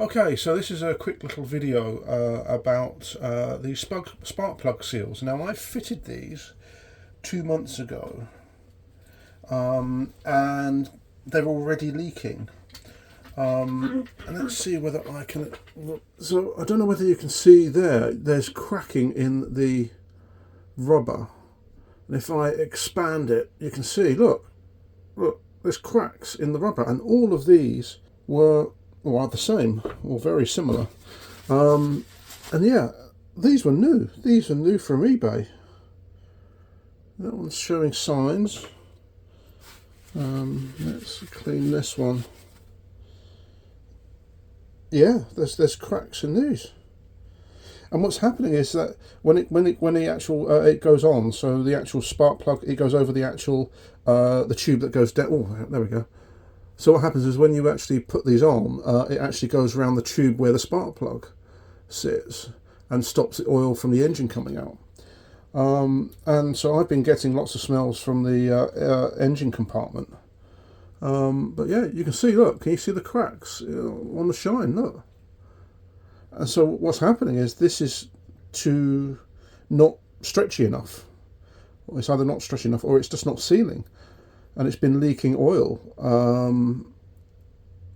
Okay, so this is a quick little video about these spark plug seals. Now, I fitted these 2 months ago, and they're already leaking. And let's see whether I can... So, I don't know whether you can see there's cracking in the rubber. And if I expand it, you can see, look, there's cracks in the rubber. And all of these are the same, or very similar. And yeah, these were new. These are new from eBay. That one's showing signs. Let's clean this one. Yeah, there's cracks in these. And what's happening is that when it goes on, so the actual spark plug, it goes over the actual the tube that goes down. Oh, there we go. So what happens is when you actually put these on, it actually goes around the tube where the spark plug sits and stops the oil from the engine coming out. And so I've been getting lots of smells from the engine compartment. But yeah, you can see, look, can you see the cracks on the shine? Look. And so what's happening is this is not stretchy enough. It's either not stretchy enough or it's just not sealing. And it's been leaking oil.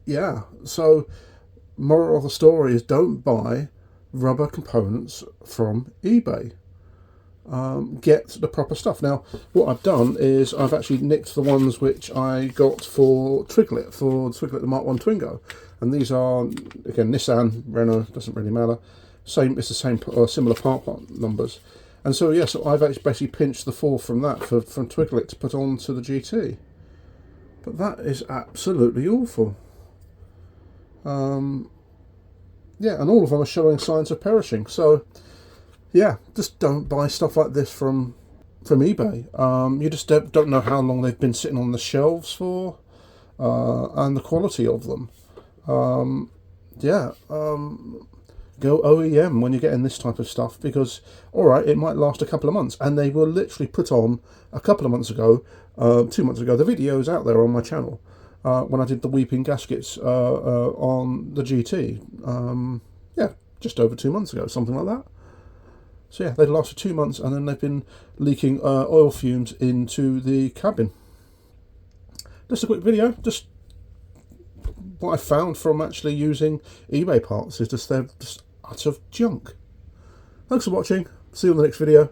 Yeah, so moral of the story is don't buy rubber components from eBay. Get the proper stuff. Now, what I've done is I've actually nicked the ones which I got for the Mark 1 Twingo. And these are, again, Nissan, Renault, doesn't really matter. It's the same, similar part numbers. And so, yeah, so I've actually basically pinched the 4 from that, from Twiglet to put onto the GT. But that is absolutely awful. Yeah, and all of them are showing signs of perishing. So, yeah, just don't buy stuff like this from eBay. You just don't know how long they've been sitting on the shelves for, and the quality of them. Go OEM when you're getting this type of stuff, because alright, it might last a couple of months, and they were literally put on a couple of months ago, 2 months ago. The video's out there on my channel when I did the weeping gaskets on the GT. Yeah, just over 2 months ago, something like that. So yeah, they'd lasted 2 months, and then they've been leaking oil fumes into the cabin. Just a quick video, just what I found from actually using eBay parts is they're just utter junk. Thanks for watching. See you on the next video.